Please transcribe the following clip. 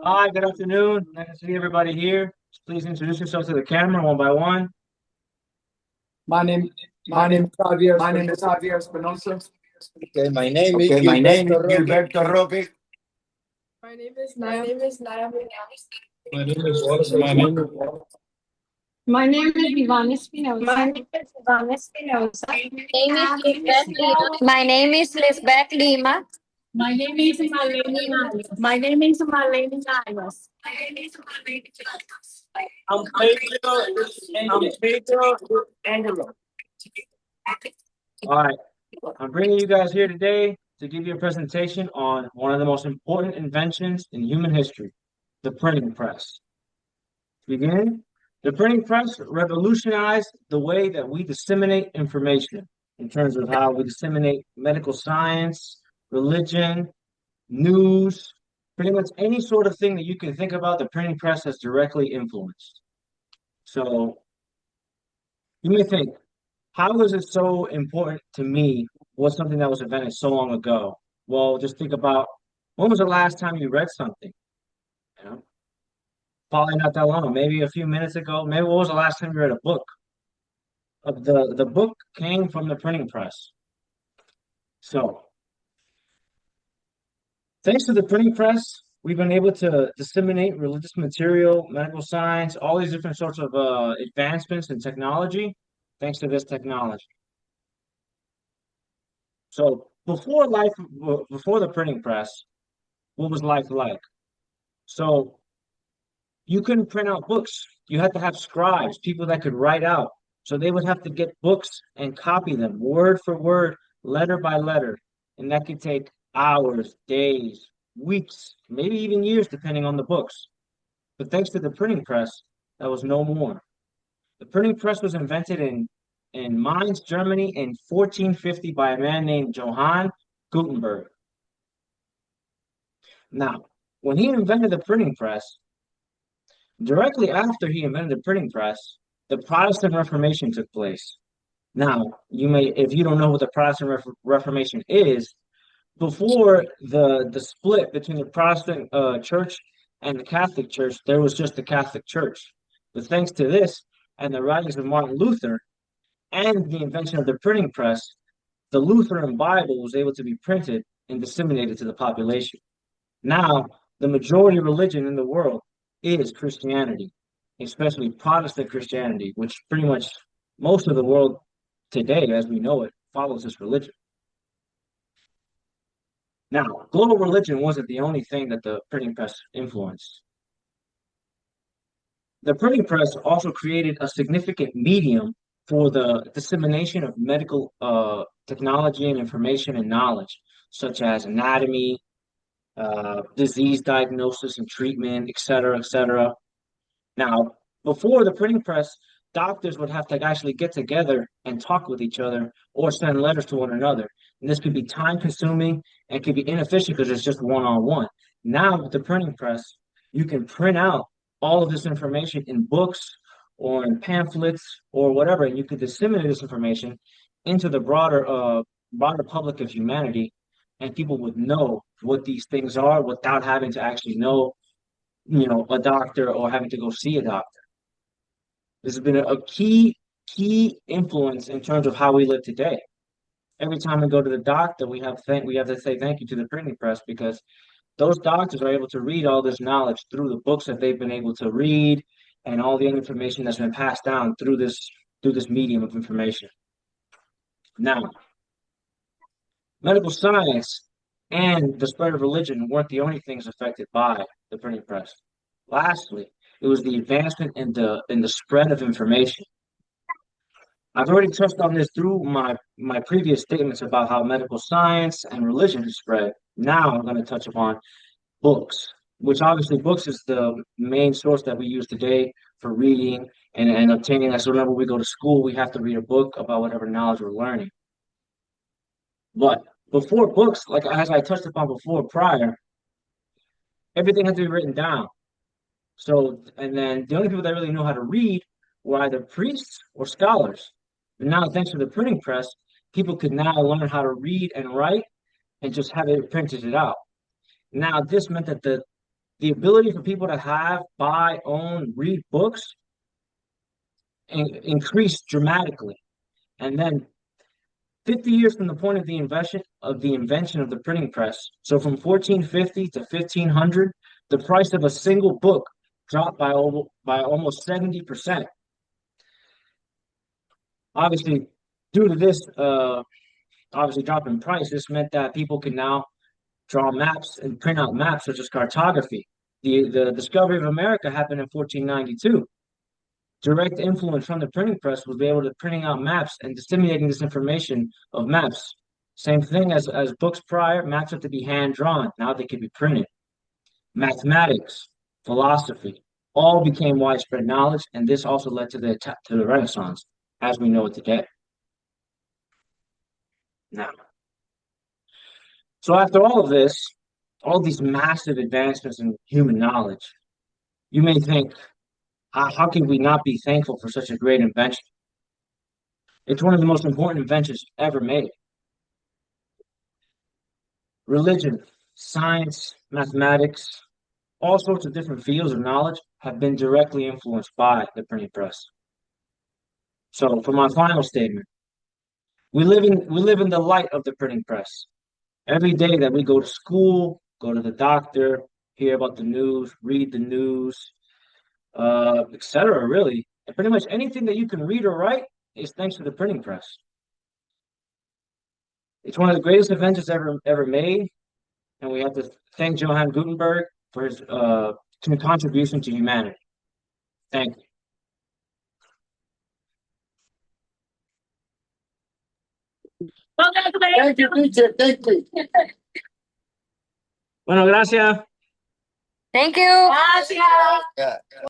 Hi, good afternoon. Nice to see everybody here. Please introduce yourself to the camera one by one. My name, My name, my name is Javier Espinosa. okay, my name is Okay, my name is Gilberto Roque. Gilberto Roque. My name is Naya. My name is Wallace. My name is My name is Ivana My Espinosa. name is Ivana Espinosa. Name is Lisbeth Lima. My name is Lisbeth Lima. My name is Malene Arias. My name is Malene Arias. I'm Pedro. I'm Pedro Angelo. All right, I'm bringing you guys here today to give you a presentation on one of the most important inventions in human history, the printing press. To begin, the printing press revolutionized the way that we disseminate information in terms of how we disseminate medical science, religion, news, pretty much any sort of thing that you can think about, the printing press has directly influenced. So you may think, how is it so important to me? Was something that was invented so long ago? Well, just think about when was the last time you read something? You know, probably not that long, maybe a few minutes ago. Maybe what was the last time you read a book? The book came from the printing press. So thanks to the printing press, we've been able to disseminate religious material, medical science, all these different sorts of advancements in technology, thanks to this technology. So before the printing press, what was life like? So you couldn't print out books. You had to have scribes, people that could write out. So they would have to get books and copy them word for word, letter by letter. And that could take hours, days, weeks, maybe even years, depending on the books. But thanks to the printing press, that was no more. The printing press was invented in Mainz, Germany in 1450 by a man named Johann Gutenberg. Now, when he invented the printing press, directly after he invented the printing press, the Protestant Reformation took place. Now, if you don't know what the Protestant Reformation is, before the split between the Protestant church and the Catholic Church, there was just the Catholic Church. But thanks to this and the writings of Martin Luther and the invention of the printing press, the Lutheran Bible was able to be printed and disseminated to the population. Now, the majority religion in the world is Christianity, especially Protestant Christianity, which pretty much most of the world today, as we know it, follows this religion. Now, global religion wasn't the only thing that the printing press influenced. The printing press also created a significant medium for the dissemination of medical technology and information and knowledge, such as anatomy, disease diagnosis and treatment, et cetera, et cetera. Now, before the printing press, doctors would have to actually get together and talk with each other or send letters to one another. And this could be time consuming and could be inefficient because it's just one on one. Now, with the printing press, you can print out all of this information in books or in pamphlets or whatever, and you could disseminate this information into the broader public of humanity, and people would know what these things are without having to actually know, a doctor or having to go see a doctor. This has been a key influence in terms of how we live today. Every time we go to the doctor, we have to say thank you to the printing press because those doctors are able to read all this knowledge through the books that they've been able to read and all the information that's been passed down through this medium of information. Now, medical science and the spread of religion weren't the only things affected by the printing press. Lastly, it was the advancement in the spread of information. I've already touched on this through my previous statements about how medical science and religion has spread. Now I'm going to touch upon books, which obviously books is the main source that we use today for reading and obtaining that. So whenever we go to school, we have to read a book about whatever knowledge we're learning. But before books, like as I touched upon before prior, everything had to be written down. So, and then the only people that really know how to read were either priests or scholars. And now, thanks to the printing press, people could now learn how to read and write and just have it printed it out. Now, this meant that the ability for people to have, buy, own, read books increased dramatically. And then 50 years from the point of the invention of the printing press, so from 1450 to 1500, the price of a single book dropped by almost 70%. Obviously, due to this obviously drop in price, this meant that people can now draw maps and print out maps such as cartography. The discovery of America happened in 1492. Direct influence from the printing press was be able to printing out maps and disseminating this information of maps. Same thing as books prior, maps had to be hand drawn. Now they could be printed. Mathematics, philosophy, all became widespread knowledge, and this also led to the Renaissance as we know it today. Now, so after all of this, all these massive advancements in human knowledge, you may think, how can we not be thankful for such a great invention? It's one of the most important inventions ever made. Religion, science, mathematics, all sorts of different fields of knowledge have been directly influenced by the printing press. So for my final statement, we live in the light of the printing press. Every day that we go to school, go to the doctor, hear about the news, read the news, etc. Really, and pretty much anything that you can read or write is thanks to the printing press. It's one of the greatest inventions ever made, and we have to thank Johann Gutenberg for his contribution to humanity. Thank you. Thank you, teacher. Thank you. Bueno, gracias. Thank you. Gracias. Yeah.